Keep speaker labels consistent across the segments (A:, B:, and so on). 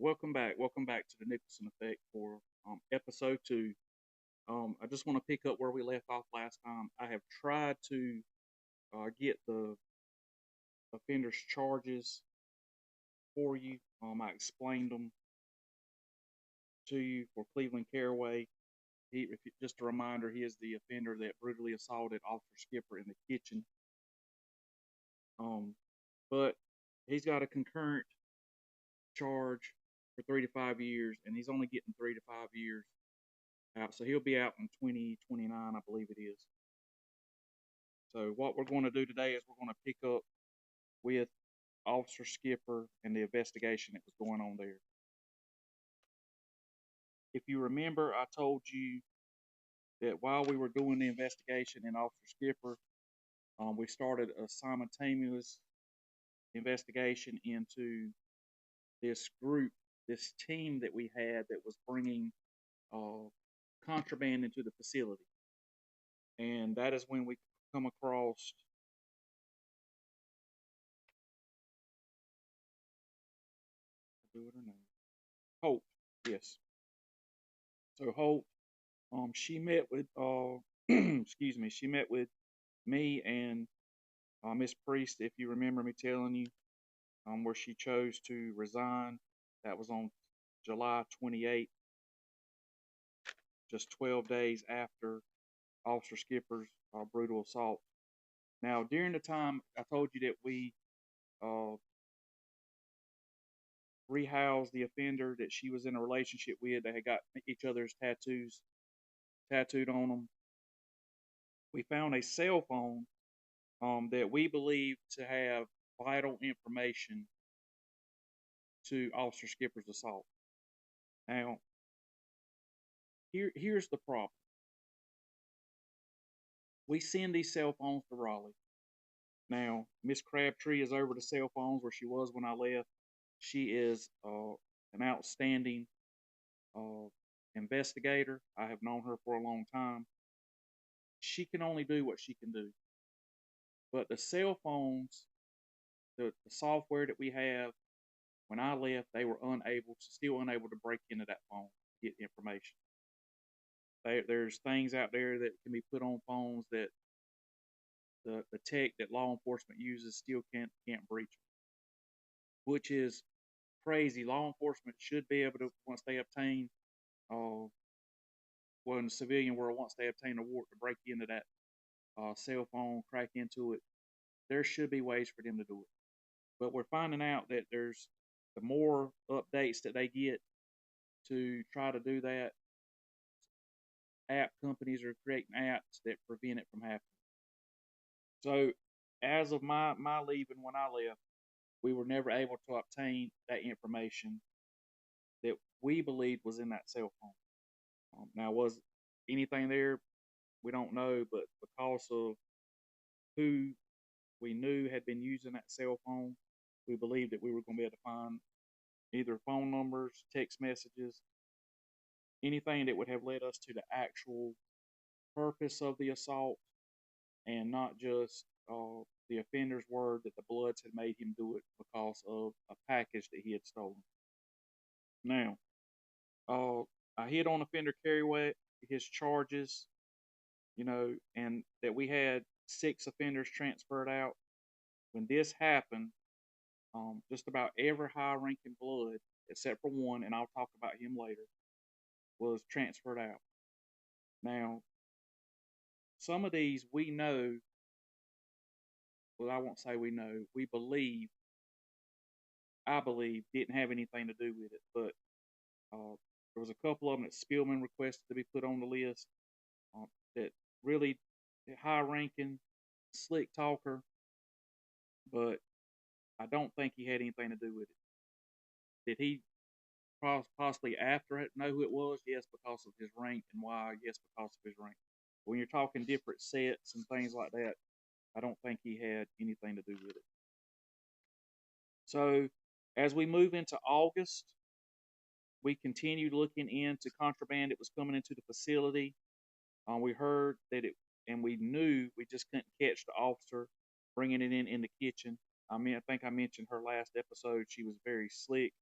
A: Welcome back. Welcome back to the Nicholson Effect for episode two. I just want to pick up where we left off last time. I have tried to get the offender's charges for you. I explained them to you for Cleveland Caraway. Just a reminder, he is the offender that brutally assaulted Officer Skipper in the kitchen. But he's got a concurrent charge for 3 to 5 years, and he's only getting 3 to 5 years out. So he'll be out in 2029, I believe it is. So what we're going to do today is we're going to pick up with Officer Skipper and the investigation that was going on there. If you remember, I told you that while we were doing the investigation in Officer Skipper, we started a simultaneous investigation into this group, this team that we had that was bringing contraband into the facility. And that is when we come across do it or no. Hope, yes. So Hope, she met with excuse me, she met with me and Miss Priest, if you remember me telling you, where she chose to resign. That was on July 28th, just 12 days after Officer Skipper's brutal assault. Now, during the time I told you that we uh, rehoused the offender that she was in a relationship with, they had got each other's tattoos tattooed on them. We found a cell phone that we believe to have vital information to Officer Skipper's assault. Now, here's the problem. We send these cell phones to Raleigh. Now, Miss Crabtree is over the cell phones where she was when I left. She is an outstanding investigator. I have known her for a long time. She can only do what she can do. But the cell phones, the software that we have, when I left, they were still unable to break into that phone to get information. There's things out there that can be put on phones that the tech that law enforcement uses still can't breach, which is crazy. Law enforcement should be able to, once they obtain, well, in the civilian world, once they obtain a warrant to break into that cell phone, crack into it, there should be ways for them to do it. But we're finding out that there's the more updates that they get to try to do that, app companies are creating apps that prevent it from happening. So, as of my leaving when I left, we were never able to obtain that information that we believed was in that cell phone. Now, was anything there? We don't know, but because of who we knew had been using that cell phone, we believed that we were going to be able to find either phone numbers, text messages, anything that would have led us to the actual purpose of the assault and not just the offender's word that the Bloods had made him do it because of a package that he had stolen. Now, I hit on offender Carryway, his charges, and that we had 6 offenders transferred out. When this happened, just about every high-ranking Blood, except for one, and I'll talk about him later, was transferred out. Now, some of these we know, well, I won't say we know, I believe, didn't have anything to do with it, but there was a couple of them that Spielman requested to be put on the list that really high-ranking, slick talker, but I don't think he had anything to do with it. Did he possibly after it know who it was? Yes, because of his rank. And why? Yes, because of his rank. When you're talking different sets and things like that, I don't think he had anything to do with it. So as we move into August, we continued looking into contraband that was coming into the facility. We heard that and we knew we just couldn't catch the officer bringing it in the kitchen. I think I mentioned her last episode. She was very slick.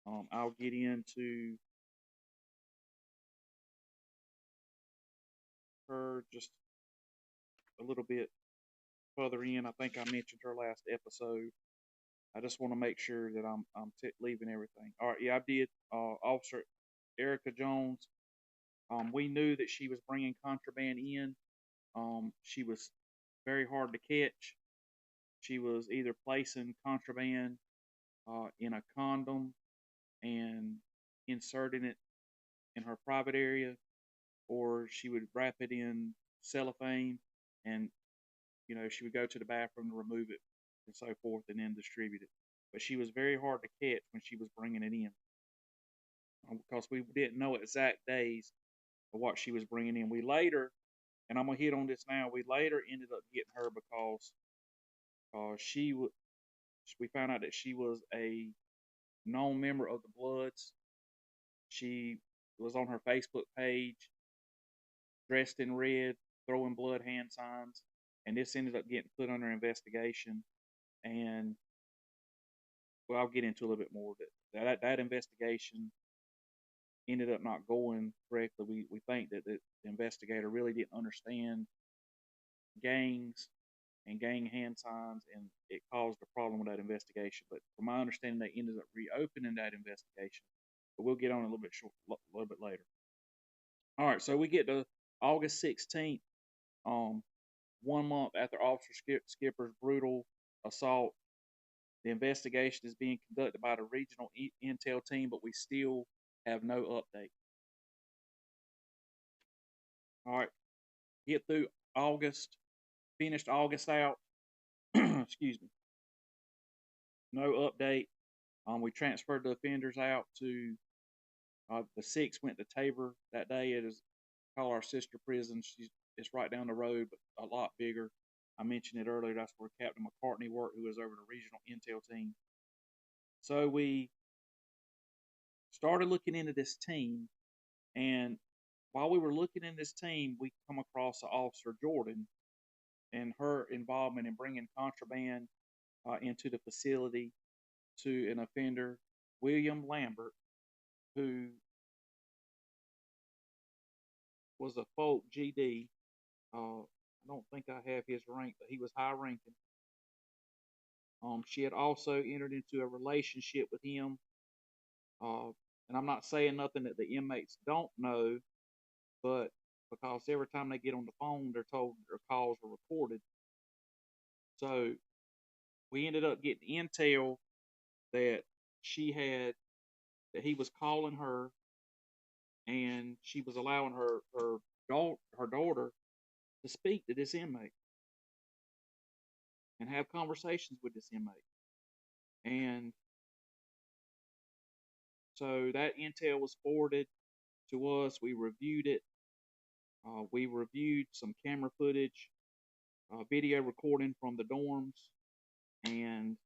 A: I'll get into her just a little bit further in. I think I mentioned her last episode. I just want to make sure that I'm leaving everything. All right, yeah, I did. Officer Erica Jones. We knew that she was bringing contraband in. She was very hard to catch. She was either placing contraband in a condom and inserting it in her private area, or she would wrap it in cellophane and she would go to the bathroom to remove it and so forth and then distribute it. But she was very hard to catch when she was bringing it in because we didn't know exact days of what she was bringing in. We later, and I'm gonna hit on this now. We later ended up getting her because she was. We found out that she was a known member of the Bloods. She was on her Facebook page, dressed in red, throwing blood hand signs, and this ended up getting put under investigation. And well, I'll get into a little bit more of it. That investigation ended up not going correctly. We think that the investigator really didn't understand gangs and gang hand signs, and it caused a problem with that investigation. But from my understanding, they ended up reopening that investigation. But we'll get on a little bit later. All right, so we get to August 16th, 1 month after Officer Skipper's brutal assault. The investigation is being conducted by the regional intel team, but we still have no update. All right, get through August, finished August out. Excuse me. No update. We transferred the offenders out to the 6 went to Tabor that day. It is called our sister prison. It's right down the road, but a lot bigger. I mentioned it earlier. That's where Captain McCartney worked, who was over the regional intel team. So we started looking into this team, and while we were looking in this team, we come across Officer Jordan and her involvement in bringing contraband into the facility to an offender, William Lambert, who was a Folk GD. I don't think I have his rank, but he was high ranking. She had also entered into a relationship with him. And I'm not saying nothing that the inmates don't know, but because every time they get on the phone, they're told their calls are recorded. So we ended up getting intel that that he was calling her, and she was allowing her daughter to speak to this inmate and have conversations with this inmate. And so that intel was forwarded to us. We reviewed it. We reviewed some camera footage, video recording from the dorms, and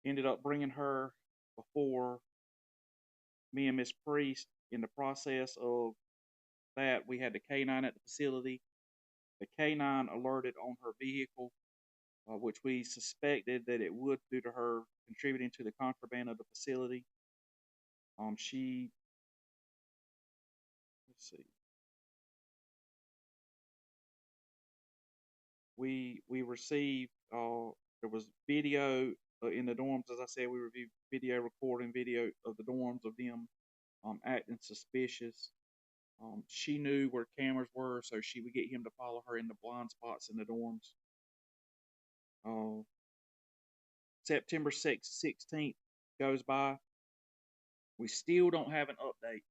A: ended up bringing her before me and Miss Priest. In the process of that, we had the K9 at the facility. The K9 alerted on her vehicle, which we suspected that it would due to her contributing to the contraband of the facility. Let's see. We received there was video in the dorms. As I said, we reviewed video recording video of the dorms of them acting suspicious. She knew where cameras were, so she would get him to follow her in the blind spots in the dorms. September 16th goes by. We still don't have an update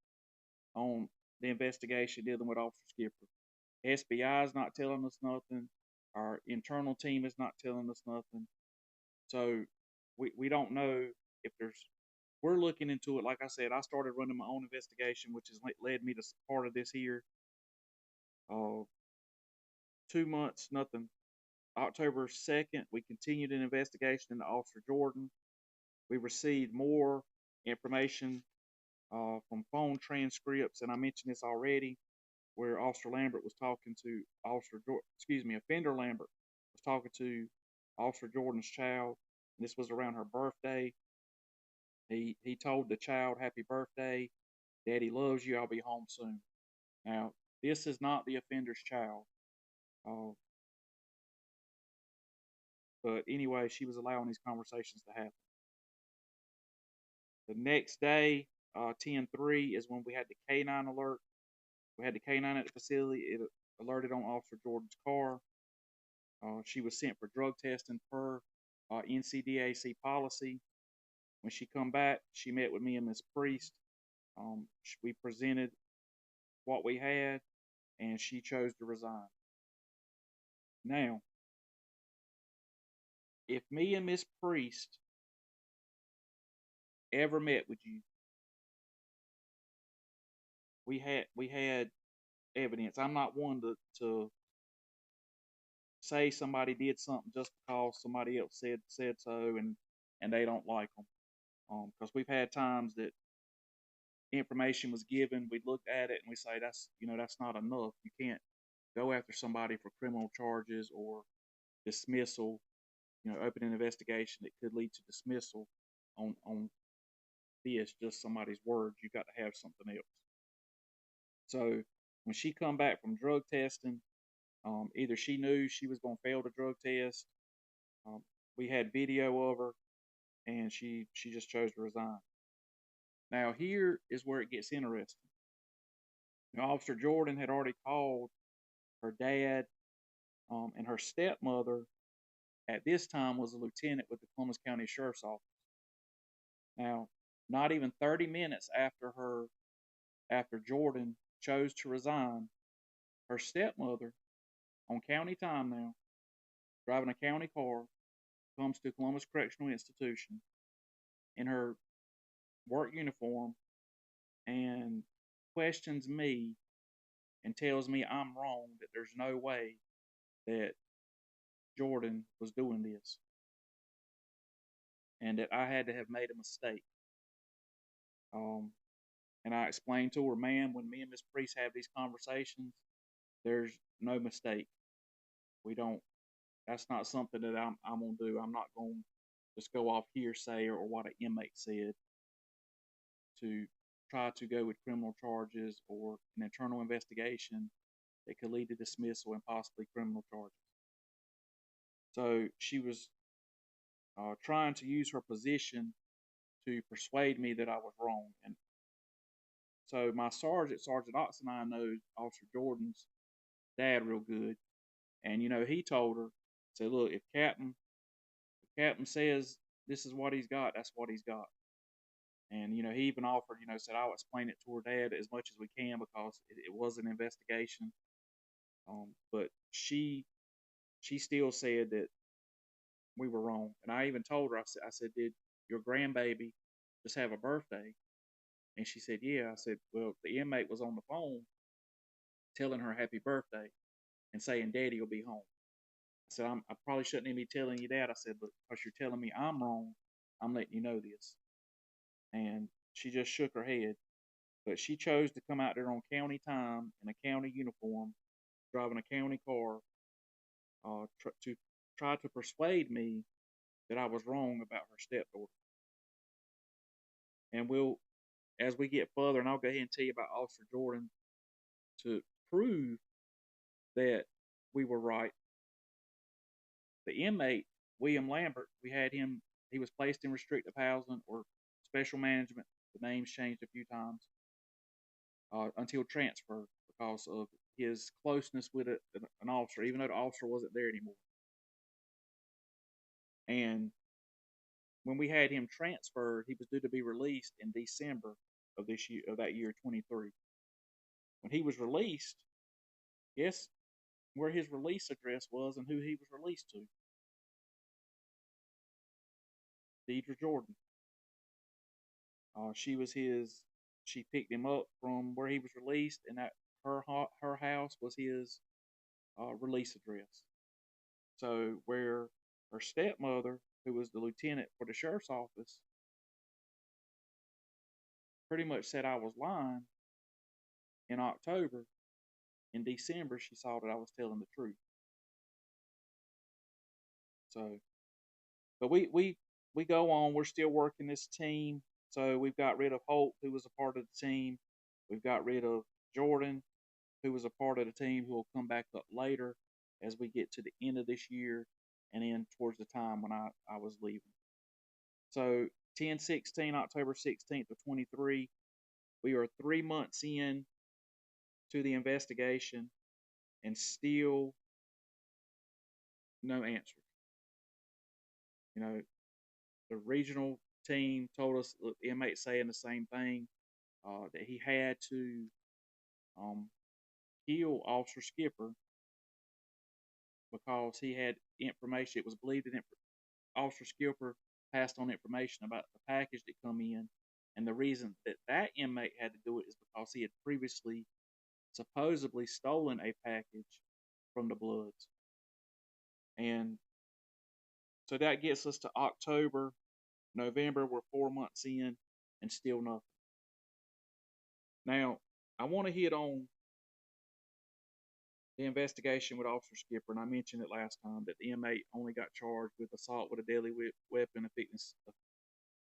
A: on the investigation dealing with Officer Skipper. SBI is not telling us nothing. Our internal team is not telling us nothing. So we don't know if we're looking into it. Like I said, I started running my own investigation, which has led me to part of this here. 2 months, nothing. October 2nd, we continued an investigation into Officer Jordan. We received more information from phone transcripts, and I mentioned this already, where Officer Lambert was talking to Offender Lambert was talking to Officer Jordan's child. And this was around her birthday. He told the child, "Happy birthday, Daddy loves you. I'll be home soon." Now, this is not the offender's child. Uh, but anyway, she was allowing these conversations to happen. The next day, 10/3 is when we had the K9 alert. We had the K9 at the facility. It alerted on Officer Jordan's car. She was sent for drug testing per NCDAC policy. When she come back, she met with me and Miss Priest. We presented what we had, and she chose to resign. Now, if me and Miss Priest ever met with you, we had evidence. I'm not one to say somebody did something just because somebody else said so, and they don't like them. Because we've had times that information was given, we looked at it and we say that's not enough. You can't go after somebody for criminal charges or dismissal. Open an investigation that could lead to dismissal on this just somebody's words. You've got to have something else. So when she come back from drug testing, either she knew she was going to fail the drug test. Um, we had video of her, and she just chose to resign. Now here is where it gets interesting. Officer Jordan had already called her dad, and her stepmother at this time was a lieutenant with the Columbus County Sheriff's Office. Now, not even 30 minutes after Jordan chose to resign, her stepmother, on county time now, driving a county car, comes to Columbus Correctional Institution in her work uniform and questions me and tells me I'm wrong, that there's no way that Jordan was doing this and that I had to have made a mistake. And I explained to her, "Ma'am, when me and Miss Priest have these conversations, there's no mistake. We don't. That's not something that I'm gonna do. I'm not gonna just go off hearsay or what an inmate said to try to go with criminal charges or an internal investigation that could lead to dismissal and possibly criminal charges." So she was trying to use her position to persuade me that I was wrong. And so my sergeant, Sergeant Oxenine, knows Officer Jordan's dad real good. And, he told her, said, "Look, if Captain says this is what he's got, that's what he's got." And, he even offered, said, "I'll explain it to her dad as much as we can because it was an investigation." But she still said that we were wrong. And I even told her, I said, "Did your grandbaby just have a birthday?" And she said, "Yeah." I said, "Well, the inmate was on the phone telling her happy birthday and saying Daddy will be home." I said, I probably shouldn't even be telling you that." I said, "But because you're telling me I'm wrong, I'm letting you know this." And she just shook her head. But she chose to come out there on county time in a county uniform, driving a county car, to try to persuade me that I was wrong about her stepdaughter. And as we get further, and I'll go ahead and tell you about Officer Jordan to prove that we were right. The inmate, William Lambert, he was placed in restrictive housing or special management. The name's changed a few times until transfer because of his closeness with an officer, even though the officer wasn't there anymore. And when we had him transferred, he was due to be released in December of that year, 23. When he was released, guess where his release address was and who he was released to? Deidre Jordan. She was his. She picked him up from where he was released, and that her house was his release address. So where her stepmother, who was the lieutenant for the sheriff's office, pretty much said I was lying in October, in December she saw that I was telling the truth. So, but we go on. We're still working this team. So we've got rid of Holt, who was a part of the team. We've got rid of Jordan, who was a part of the team, who will come back up later as we get to the end of this year and then towards the time when I was leaving. So 10/16, October 16th of 23, we are 3 months in to the investigation and still no answer. You know, the regional team told us, look, the inmate saying the same thing, that he had to um, kill Officer Skipper because he had information. It was believed that Officer Skipper passed on information about the package that come in, and the reason that that inmate had to do it is because he had previously supposedly stolen a package from the Bloods. And so that gets us to October, November. We're 4 months in, and still nothing. Now, I want to hit on the investigation with Officer Skipper, and I mentioned it last time that the inmate only got charged with assault with a deadly weapon,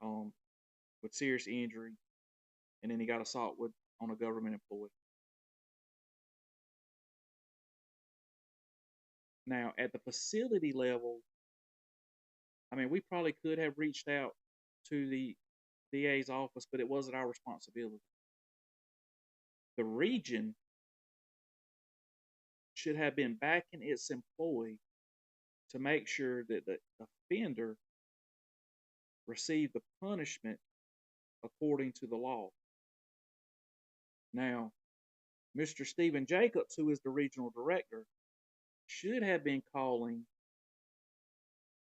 A: um, with serious injury, and then he got assault on a government employee. Now, at the facility level, I mean, we probably could have reached out to the DA's office, but it wasn't our responsibility. The region should have been backing its employee to make sure that the offender received the punishment according to the law. Now, Mr. Stephen Jacobs, who is the regional director, should have been calling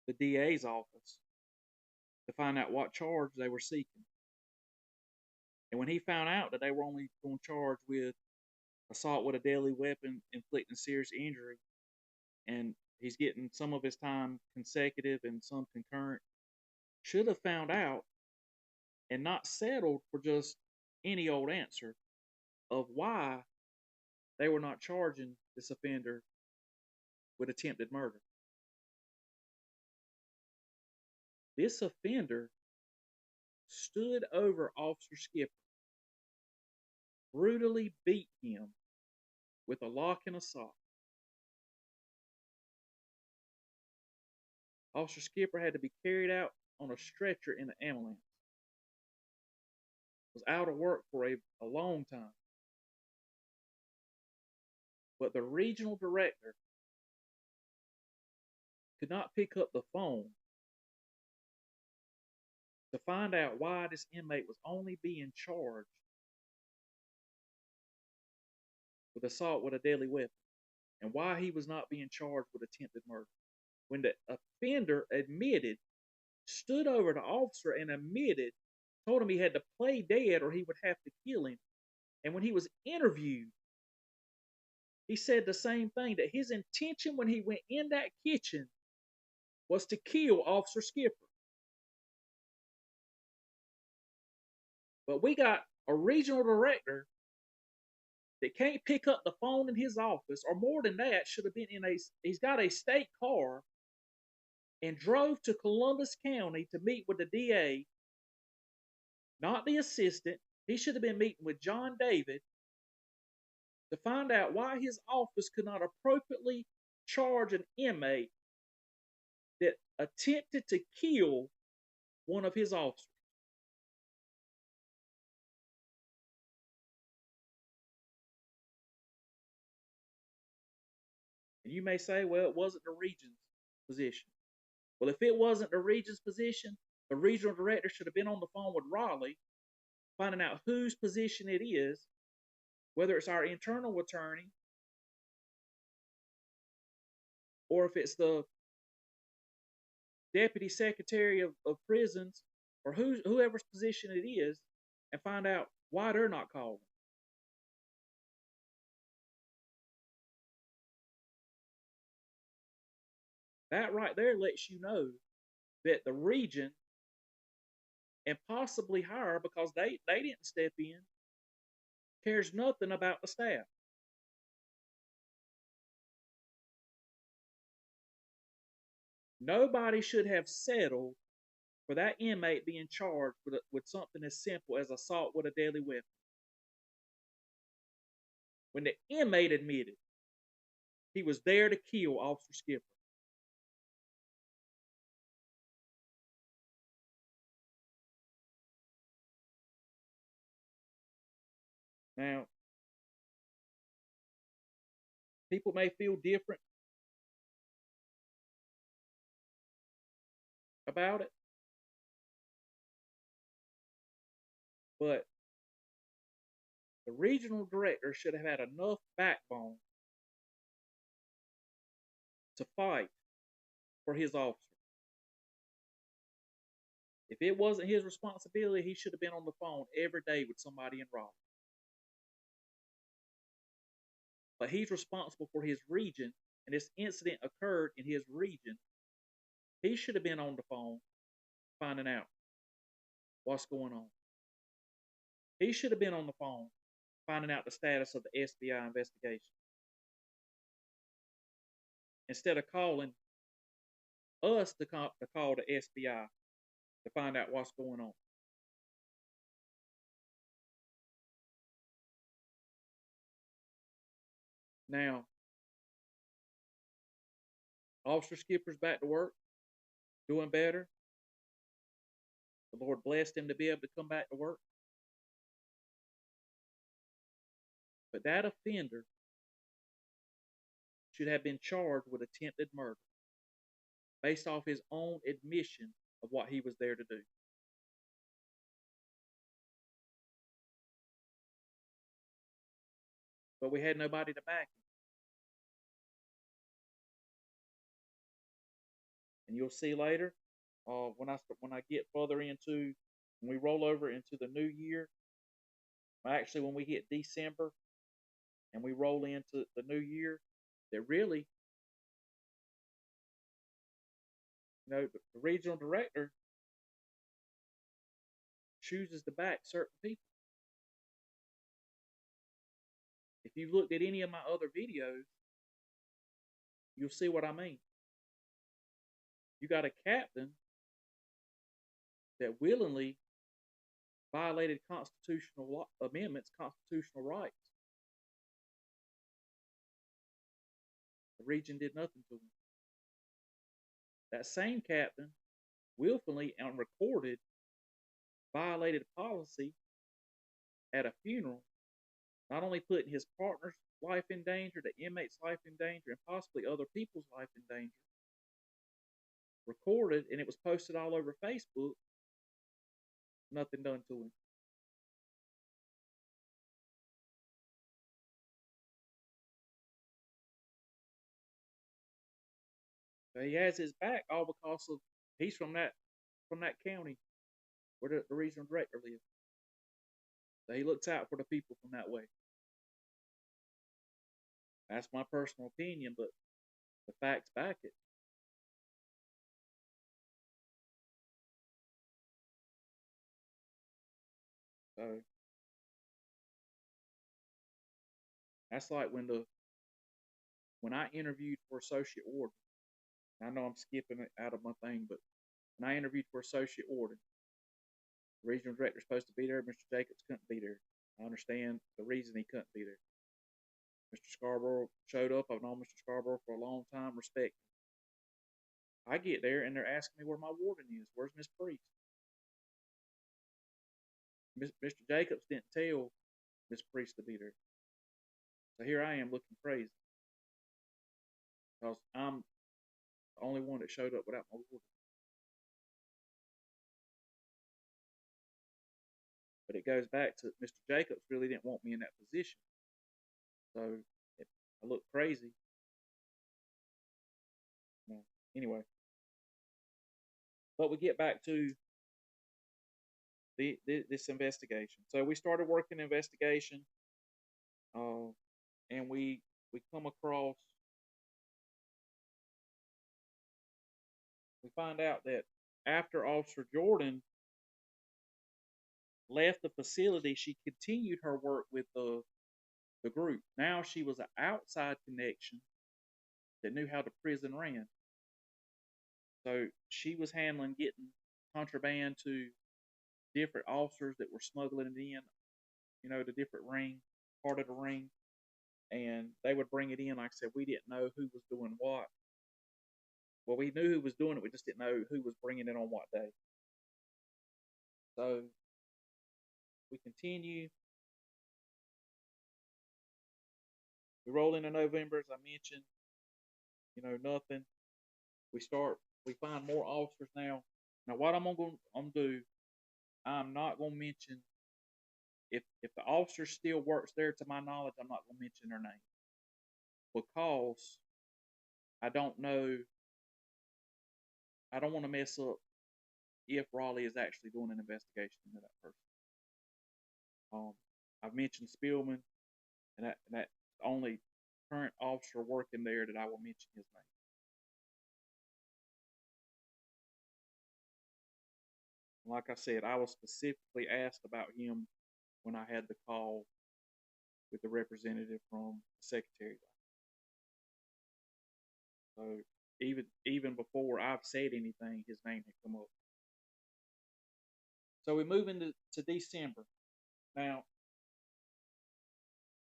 A: the DA's office to find out what charge they were seeking. And when he found out that they were only going to charge with assault with a deadly weapon inflicting serious injury, and he's getting some of his time consecutive and some concurrent, should have found out and not settled for just any old answer of why they were not charging this offender with attempted murder. This offender stood over Officer Skipper, brutally beat him with a lock and a sock. Officer Skipper had to be carried out on a stretcher in an ambulance. Was out of work for a long time. But the regional director could not pick up the phone to find out why this inmate was only being charged with assault with a deadly weapon and why he was not being charged with attempted murder. When the offender stood over the officer and admitted, told him he had to play dead or he would have to kill him. And when he was interviewed, he said the same thing, that his intention when he went in that kitchen was to kill Officer Skipper. But we got a regional director that can't pick up the phone in his office, or more than that, should have been he's got a state car and drove to Columbus County to meet with the DA, not the assistant. He should have been meeting with John David to find out why his office could not appropriately charge an inmate that attempted to kill one of his officers. And you may say, well, it wasn't the region's position. Well, if it wasn't the region's position, the regional director should have been on the phone with Raleigh, finding out whose position it is, whether it's our internal attorney or if it's the deputy secretary of prisons or whoever's position it is, and find out why they're not calling. That right there lets you know that the region, and possibly higher because they didn't step in, cares nothing about the staff. Nobody should have settled for that inmate being charged with something as simple as assault with a deadly weapon. When the inmate admitted he was there to kill Officer Skipper. Now, people may feel different about it, but the regional director should have had enough backbone to fight for his officer. If it wasn't his responsibility, he should have been on the phone every day with somebody in Raleigh. But he's responsible for his region, and this incident occurred in his region. He should have been on the phone finding out what's going on. He should have been on the phone finding out the status of the SBI investigation instead of calling us to call the SBI to find out what's going on. Now, Officer Skipper's back to work, doing better. The Lord blessed him to be able to come back to work. But that offender should have been charged with attempted murder based off his own admission of what he was there to do. But we had nobody to back him. And you'll see later, when I get further into, when we roll over into the new year, actually when we hit December and we roll into the new year, that really, the regional director chooses to back certain people. If you've looked at any of my other videos, you'll see what I mean. You got a captain that willingly violated constitutional amendments, constitutional rights. The region did nothing to him. That same captain willfully and recorded violated policy at a funeral, not only putting his partner's life in danger, the inmate's life in danger, and possibly other people's life in danger. Recorded, and it was posted all over Facebook. Nothing done to him. So he has his back all because of he's from that county where the regional director lives. So he looks out for the people from that way. That's my personal opinion, but the facts back it. So that's like when I interviewed for associate warden. I know I'm skipping it out of my thing, but when I interviewed for associate warden, the regional director's supposed to be there. Mr. Jacobs couldn't be there. I understand the reason he couldn't be there. Mr. Scarborough showed up. I've known Mr. Scarborough for a long time. Respect him. I get there and they're asking me where my warden is. Where's Miss Priest? Mr. Jacobs didn't tell Miss Priest to be there. So here I am looking crazy because I'm the only one that showed up without my warden. But it goes back to Mr. Jacobs really didn't want me in that position. So I look crazy. Anyway. But we get back to this investigation. So we started working investigation, and we come across, we find out that after Officer Jordan left the facility, she continued her work with the group. Now she was an outside connection that knew how the prison ran. So she was handling getting contraband to different officers that were smuggling it in, the different part of the ring, and they would bring it in. Like I said, we didn't know who was doing what. Well, we knew who was doing it, we just didn't know who was bringing it on what day. So we continue. We roll into November, as I mentioned. Nothing. We find more officers now. Now, what I'm gonna do, I'm not gonna mention if the officer still works there. To my knowledge, I'm not gonna mention their name because I don't know. I don't want to mess up if Raleigh is actually doing an investigation into that person. I've mentioned Spielman, and that's the only current officer working there that I will mention his name. Like I said, I was specifically asked about him when I had the call with the representative from the secretary. So even before I've said anything, his name had come up. So we move into December. Now,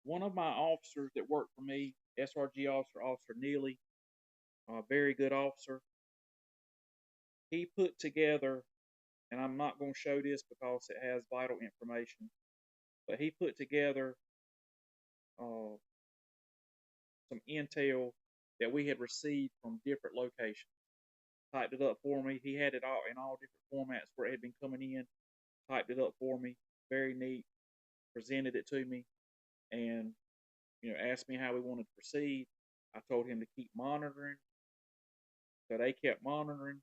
A: one of my officers that worked for me, SRG officer, Officer Neely, a very good officer, he put together, and I'm not going to show this because it has vital information, but he put together some intel that we had received from different locations. Typed it up for me. He had it all in all different formats where it had been coming in. Typed it up for me. Very neat. Presented it to me, and asked me how we wanted to proceed. I told him to keep monitoring. So they kept monitoring,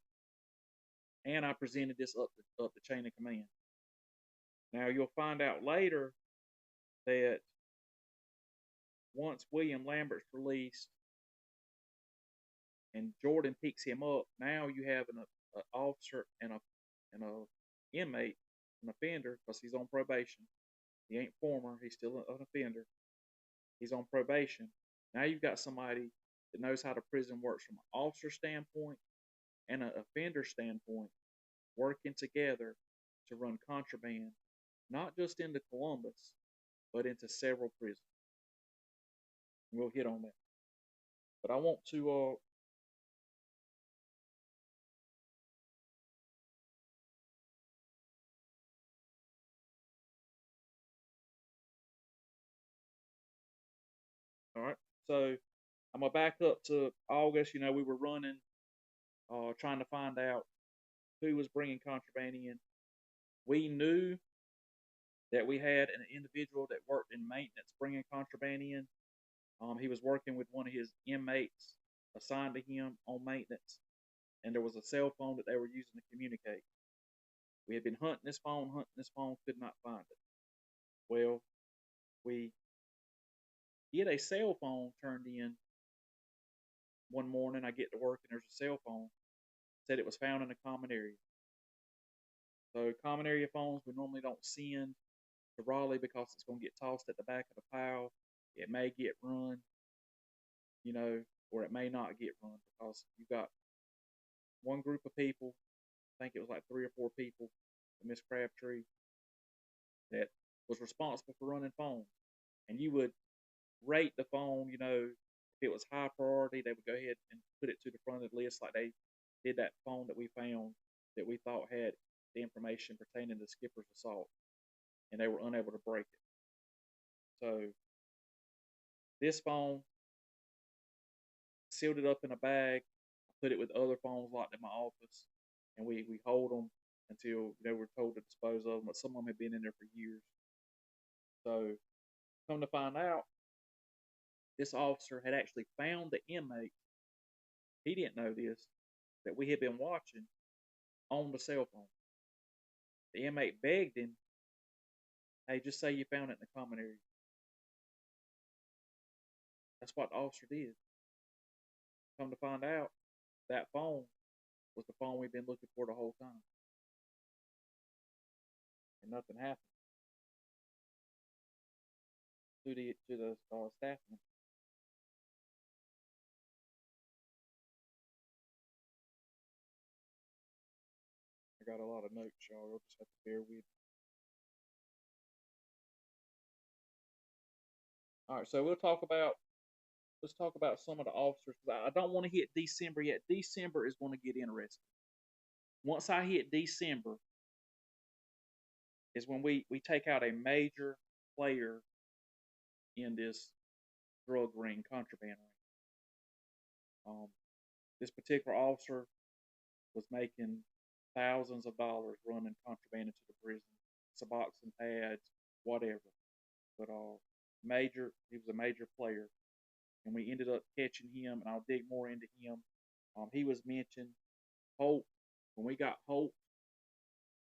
A: and I presented this up the chain of command. Now you'll find out later that once William Lambert's released and Jordan picks him up, now you have an officer and a inmate, an offender, because he's on probation. He ain't former, he's still an offender. He's on probation. Now you've got somebody that knows how the prison works from an officer standpoint and an offender standpoint, working together to run contraband, not just into Columbus, but into several prisons. We'll hit on that. But I want to all right. So I'm gonna back up to August. We were running, trying to find out who was bringing contraband in. We knew that we had an individual that worked in maintenance bringing contraband in. He was working with one of his inmates assigned to him on maintenance, and there was a cell phone that they were using to communicate. We had been hunting this phone, could not find it. Well, we get a cell phone turned in one morning. I get to work and there's a cell phone. Said it was found in a common area. So common area phones we normally don't send to Raleigh because it's going to get tossed at the back of the pile. It may get run, or it may not get run because you got one group of people. I think it was like 3 or 4 people, Miss Crabtree, that was responsible for running phones. And you would rate the phone, if it was high priority, they would go ahead and put it to the front of the list like they did that phone that we found that we thought had the information pertaining to Skipper's assault, and they were unable to break it. So this phone, sealed it up in a bag, put it with other phones locked in my office, and we hold them until they were told to dispose of them, but some of them had been in there for years. So come to find out, this officer had actually found the inmate. He didn't know this, that we had been watching on the cell phone. The inmate begged him, hey, just say you found it in the common area. That's what the officer did. Come to find out, that phone was the phone we've been looking for the whole time. And nothing happened to the staff member. I got a lot of notes, y'all. You'll just have to bear with me. All right, so let's talk about some of the officers. I don't want to hit December yet. December is going to get interesting. Once I hit December, is when we take out a major player in this drug ring, contraband ring. This particular officer was making thousands of dollars running contraband into the prison, Suboxone pads, whatever. But he was a major player, and we ended up catching him. And I'll dig more into him. He was mentioned. Hope, when we got Hope,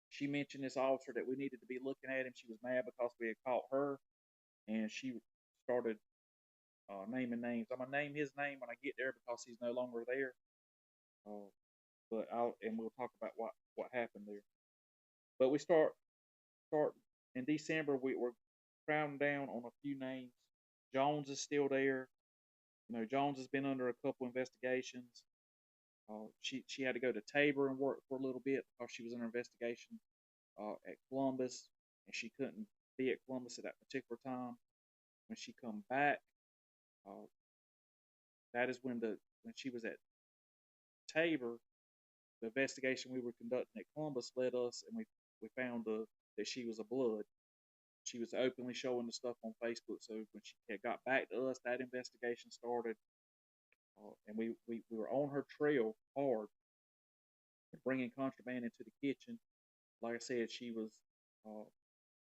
A: she mentioned this officer that we needed to be looking at him. She was mad because we had caught her, and she started naming names. I'm gonna name his name when I get there because he's no longer there. Uh, and we'll talk about what happened there. But we start in December. We're crowding down on a few names. Jones is still there. You know, Jones has been under a couple investigations. She had to go to Tabor and work for a little bit because she was under investigation at Columbus, and she couldn't be at Columbus at that particular time. When she come back, uh, that is when she was at Tabor. The investigation we were conducting at Columbus led us, and we found that she was a blood. She was openly showing the stuff on Facebook. So when she had got back to us, that investigation started, and we were on her trail hard, bringing contraband into the kitchen. Like I said, she was uh,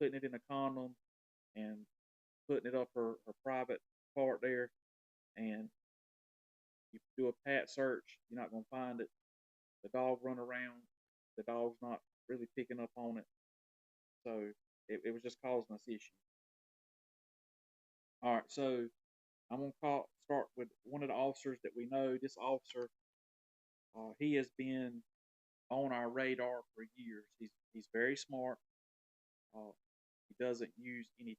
A: putting it in a condom and putting it up her private part there. And you do a pat search, you're not gonna find it. The dog run around. The dog's not really picking up on it. So it was just causing us issues. All right, so I'm gonna start with one of the officers that we know. This officer, he has been on our radar for years. He's very smart. Uh, he doesn't use any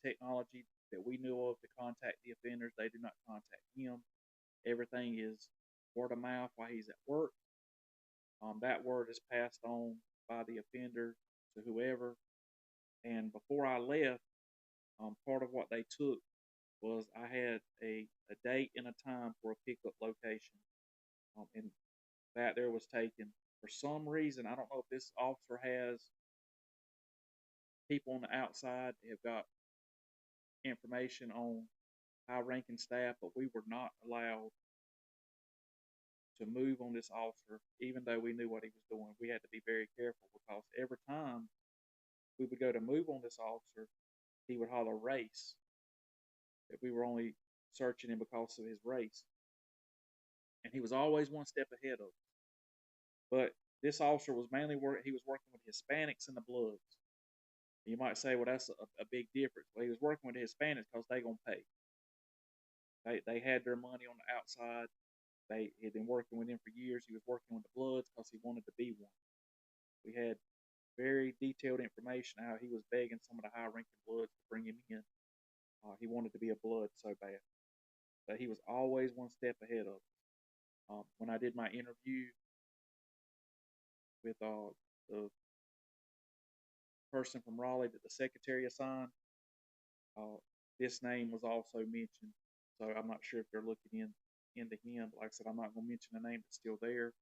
A: technology that we know of to contact the offenders. They do not contact him. Everything is word of mouth while he's at work. That word is passed on by the offender to whoever. And before I left, part of what they took was I had a date and a time for a pickup location. And that there was taken. For some reason, I don't know if this officer has people on the outside that have got information on high ranking staff, but we were not allowed to move on this officer, even though we knew what he was doing. We had to be very careful because every time we would go to move on this officer, he would holler race, that we were only searching him because of his race. And he was always one step ahead of us. But this officer was he was working with Hispanics and the Bloods. You might say, well, that's a big difference. Well, he was working with the Hispanics because they gonna pay. They had their money on the outside. They had been working with him for years. He was working with the Bloods because he wanted to be one. We had very detailed information how he was begging some of the high-ranking Bloods to bring him in. He wanted to be a Blood so bad, but he was always one step ahead of us. When I did my interview with the person from Raleigh that the secretary assigned, uh, this name was also mentioned. So I'm not sure if they're looking into him. But like I said, I'm not going to mention the name that's still there.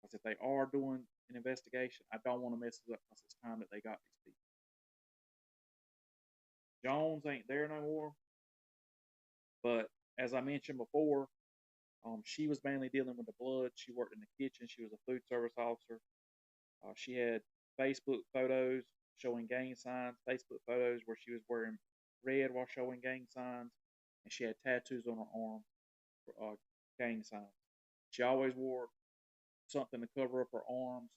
A: Because if they are doing an investigation, I don't want to mess it up because it's time that they got these people. Jones ain't there no more. But as I mentioned before, she was mainly dealing with the blood. She worked in the kitchen. She was a food service officer. She had Facebook photos showing gang signs, Facebook photos where she was wearing red while showing gang signs, and she had tattoos on her arm for gang signs. She always wore something to cover up her arms,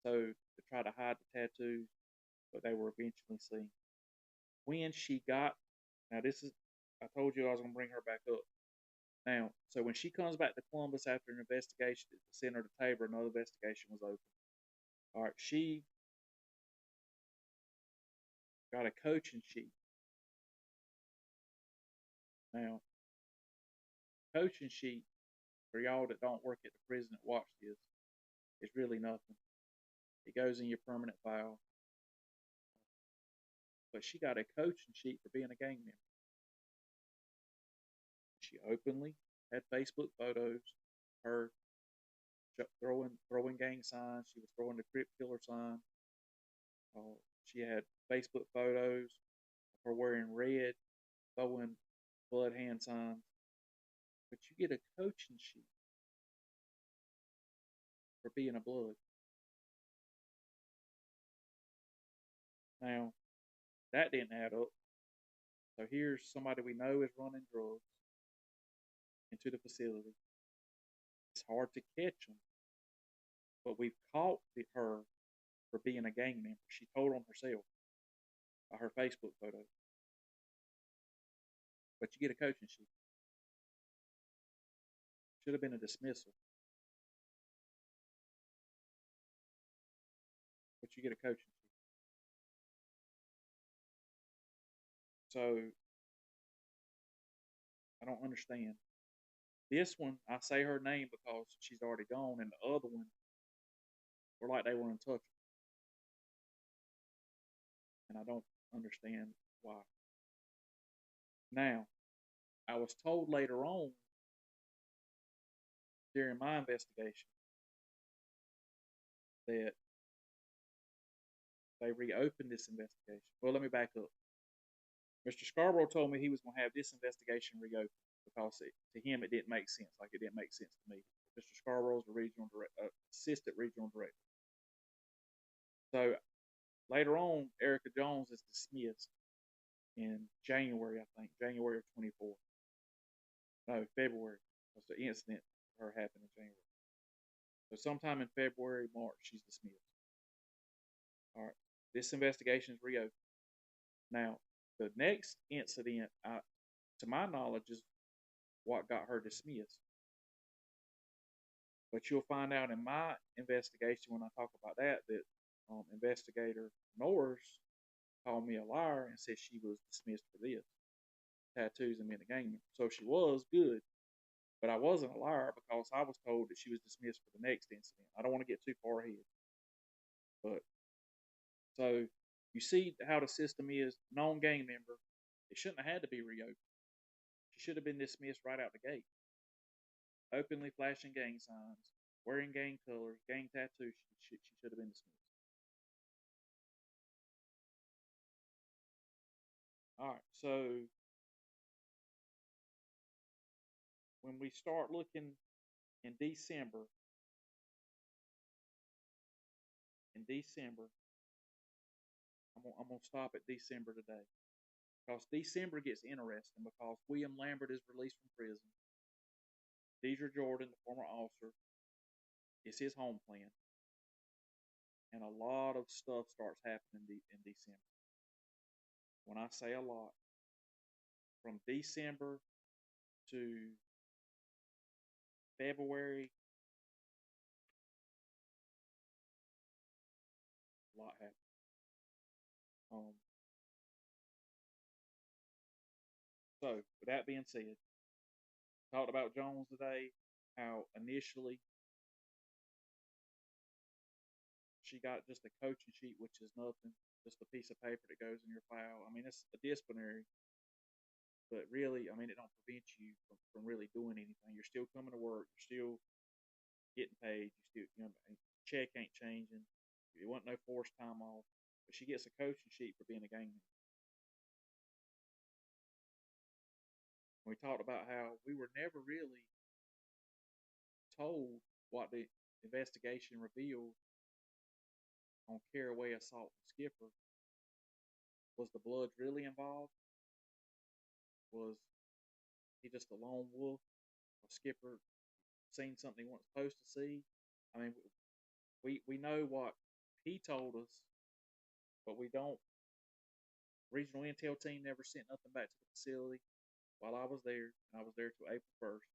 A: so to try to hide the tattoos, but they were eventually seen. When she got, now this is, I told you I was going to bring her back up. Now, so when she comes back to Columbus after an investigation at the center of the Tabor, another investigation was open. All right, she got a coaching sheet. Now, coaching sheet for y'all that don't work at the prison that watch this is really nothing. It goes in your permanent file. But she got a coaching sheet for being a gang member. She openly had Facebook photos, her throwing gang signs. She was throwing the Crip Killer sign. She had Facebook photos of her wearing red, throwing blood hand signs. But you get a coaching sheet for being a blood. Now, that didn't add up. So here's somebody we know is running drugs into the facility. It's hard to catch them, but we've caught her for being a gang member. She told on herself by her Facebook photo. But you get a coaching sheet. Should have been a dismissal. But you get a coaching sheet. So I don't understand. This one, I say her name because she's already gone, and the other one, were like they were untouchable. And I don't understand why. Now, I was told later on during my investigation that they reopened this investigation. Well, let me back up. Mr. Scarborough told me he was going to have this investigation reopened because to him it didn't make sense. Like it didn't make sense to me. Mr. Scarborough's the assistant regional director. So later on, Erica Jones is dismissed in January, I think, January of 24. No, February. Because the incident her happened in January. So sometime in February, March, she's dismissed. All right. This investigation is reopened. Now, the next incident, to my knowledge, is what got her dismissed. But you'll find out in my investigation when I talk about that investigator Norris called me a liar and said she was dismissed for this tattoos and being a gang member. So she was good, but I wasn't a liar because I was told that she was dismissed for the next incident. I don't want to get too far ahead, but so you see how the system is. Non-gang member, it shouldn't have had to be reopened. She should have been dismissed right out the gate. Openly flashing gang signs, wearing gang colors, gang tattoos. She should have been dismissed. All right, so when we start looking in December, I'm gonna stop at December today because December gets interesting because William Lambert is released from prison. Deidre Jordan, the former officer, is his home plan, and a lot of stuff starts happening in December. When I say a lot, from December to February, a lot happened. So, with that being said, talked about Jones today, how initially she got just a coaching sheet, which is nothing, just a piece of paper that goes in your file. I mean, it's a disciplinary, but really, I mean, it don't prevent you from really doing anything. You're still coming to work. You're still getting paid. You still, check ain't changing. It wasn't no forced time off. But she gets a coaching sheet for being a gang member. We talked about how we were never really told what the investigation revealed on Caraway assault and Skipper. Was the Bloods really involved? Was he just a lone wolf? Or Skipper seen something he wasn't supposed to see? I mean, we know what he told us, but we don't. Regional Intel team never sent nothing back to the facility while I was there, and I was there till April 1st.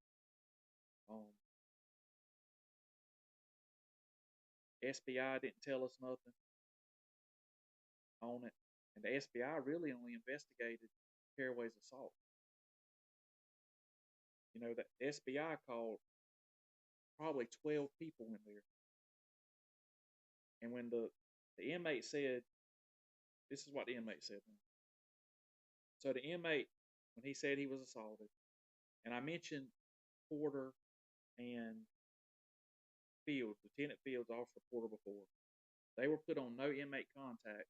A: SBI didn't tell us nothing on it, and the SBI really only investigated Caraway's assault. The SBI called probably 12 people in there. And when the inmate said, this is what the inmate said. So the inmate, when he said he was assaulted, and I mentioned Porter and Fields, Lieutenant Fields, Officer Porter before, they were put on no inmate contact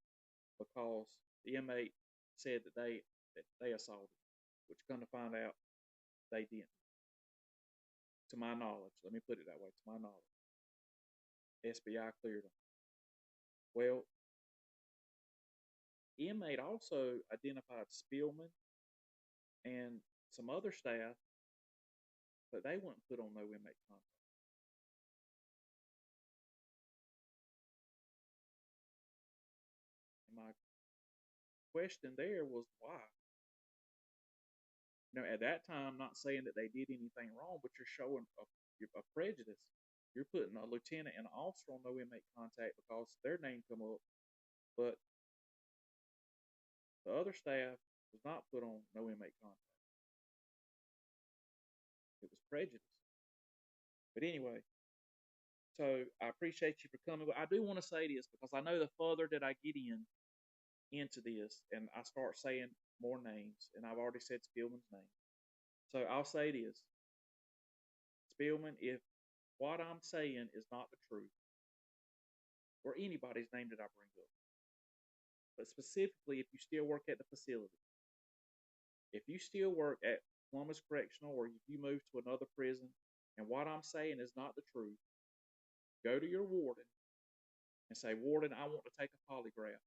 A: because the inmate said that they assaulted, which come to find out they didn't. To my knowledge, let me put it that way. To my knowledge, SBI cleared them. Well, inmate also identified Spillman and some other staff, but they weren't put on no inmate contact. And my question there was why? At that time, not saying that they did anything wrong, but you're showing a prejudice. You're putting a lieutenant and an officer on no inmate contact because their name come up, but the other staff was not put on no inmate contact. It was prejudice. But anyway, so I appreciate you for coming. But I do want to say this because I know the further that I get into this and I start saying more names, and I've already said Spillman's name. So I'll say this. Spillman, if what I'm saying is not the truth, or anybody's name that I bring up, but specifically if you still work at the facility, if you still work at Columbus Correctional or if you move to another prison and what I'm saying is not the truth, go to your warden and say, Warden, I want to take a polygraph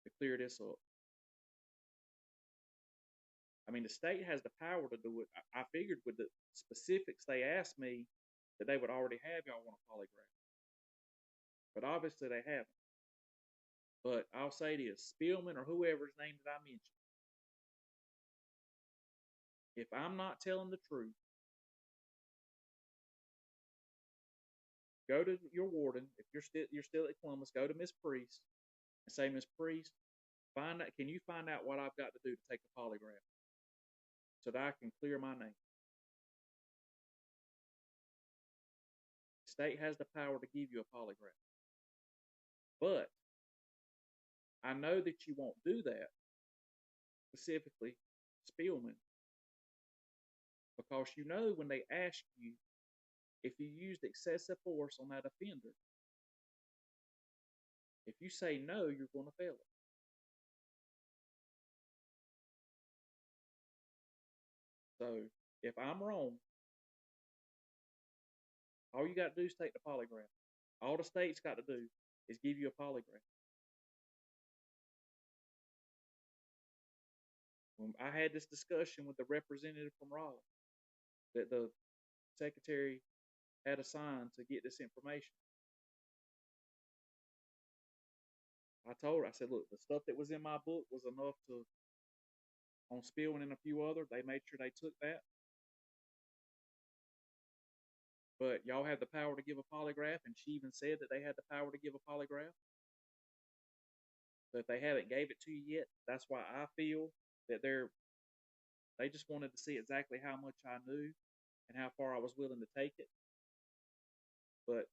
A: to clear this up. I mean, the state has the power to do it. I figured with the specifics they asked me that they would already have y'all on a polygraph. But obviously they haven't. But I'll say this, Spillman or whoever's name that I mentioned, if I'm not telling the truth, go to your warden. If you're still at Columbus, go to Miss Priest and say, Miss Priest, can you find out what I've got to do to take a polygraph so that I can clear my name? The state has the power to give you a polygraph. But I know that you won't do that, specifically Spillman, because you know when they ask you if you used excessive force on that offender, if you say no, you're going to fail it. So if I'm wrong, all you got to do is take the polygraph. All the state's got to do is give you a polygraph. When I had this discussion with the representative from Raleigh that the secretary had assigned to get this information, I told her, I said, look, the stuff that was in my book was enough to, on Spillman and a few other, they made sure they took that. But y'all have the power to give a polygraph, and she even said that they had the power to give a polygraph. So if they haven't gave it to you yet, that's why I feel that they just wanted to see exactly how much I knew and how far I was willing to take it. But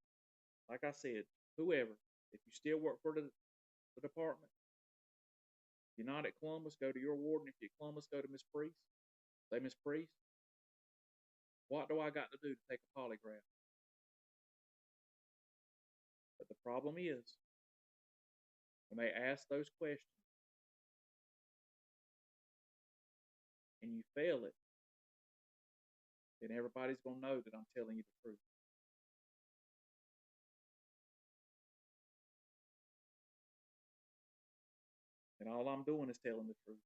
A: like I said, whoever, if you still work for the department, if you're not at Columbus, go to your warden. If you're at Columbus, go to Miss Priest. Say, Miss Priest, what do I got to do to take a polygraph? But the problem is, when they ask those questions and you fail it, then everybody's going to know that I'm telling you the truth. And all I'm doing is telling the truth.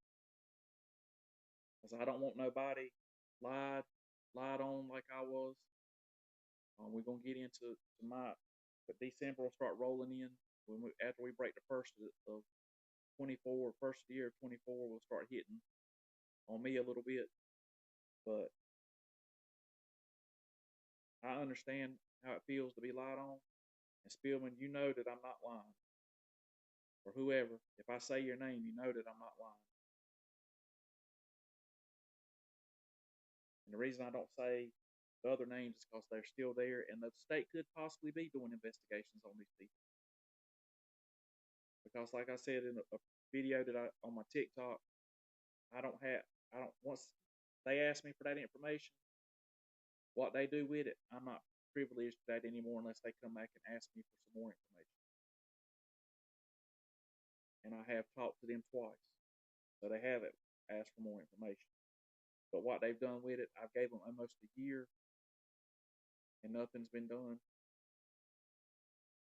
A: Because I don't want nobody lied on like I was. We're going to get into but December will start rolling in. After we break the first of 24, first of the year of 24, we'll start hitting on me a little bit. But I understand how it feels to be lied on. And Spillman, you know that I'm not lying. Or whoever, if I say your name, you know that I'm not lying. And the reason I don't say the other names is because they're still there, and the state could possibly be doing investigations on these people. because, like I said in a video that on my TikTok, once they ask me for that information, what they do with it, I'm not privileged to that anymore unless they come back and ask me for some more information. And I have talked to them twice, so they haven't asked for more information. But what they've done with it, I've gave them almost a year, and nothing's been done.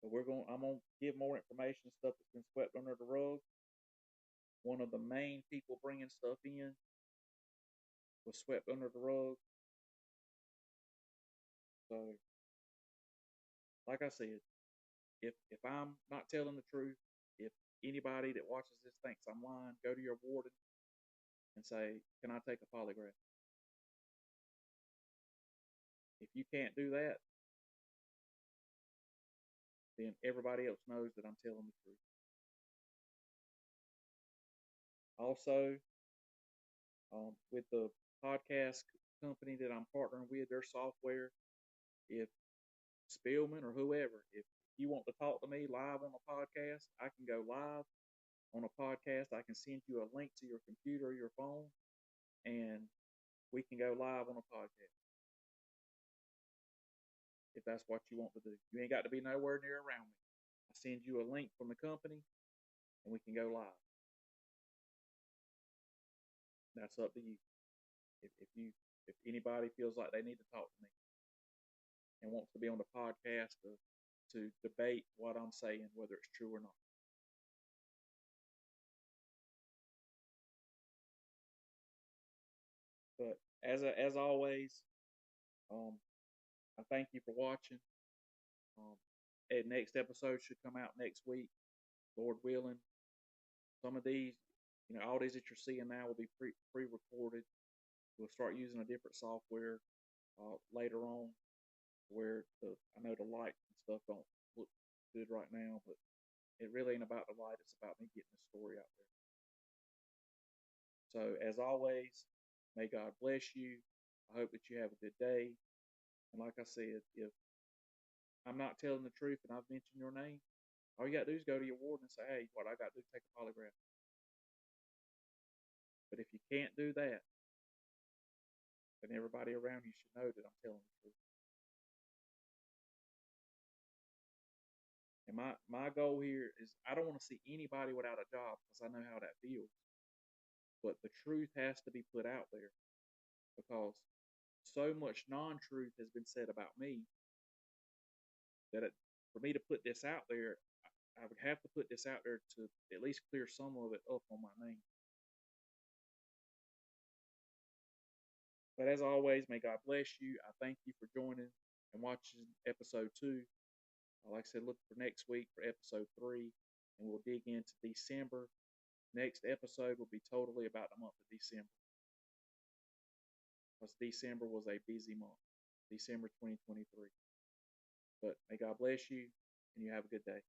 A: So I'm gonna give more information, stuff that's been swept under the rug. One of the main people bringing stuff in was swept under the rug. So, like I said, if I'm not telling the truth, if anybody that watches this thinks I'm lying, go to your warden and say, "Can I take a polygraph?" If you can't do that, then everybody else knows that I'm telling the truth. Also, with the podcast company that I'm partnering with, their software, if Spillman or whoever, if you want to talk to me live on a podcast, I can go live on a podcast. I can send you a link to your computer or your phone, and we can go live on a podcast. If that's what you want to do, you ain't got to be nowhere near around me. I send you a link from the company, and we can go live. That's up to you. If anybody feels like they need to talk to me and wants to be on the podcast to debate what I'm saying, whether it's true or not. But as always, I thank you for watching. Next episode should come out next week, Lord willing. Some of these, all these that you're seeing now will be pre-recorded. We'll start using a different software later on, where I know the lights and stuff don't look good right now, but it really ain't about the light. It's about me getting the story out there. So as always, may God bless you. I hope that you have a good day. And like I said, if I'm not telling the truth and I've mentioned your name, all you got to do is go to your warden and say, "Hey, what I got to do is take a polygraph." But if you can't do that, then everybody around you should know that I'm telling the truth. And my goal here is I don't want to see anybody without a job, because I know how that feels. But the truth has to be put out there, because so much non-truth has been said about me that for me to put this out there, I would have to put this out there to at least clear some of it up on my name. But as always, may God bless you. I thank you for joining and watching episode 2. Like I said, look for next week for episode 3, and we'll dig into December. Next episode will be totally about the month of December, because December was a busy month, December 2023. But may God bless you, and you have a good day.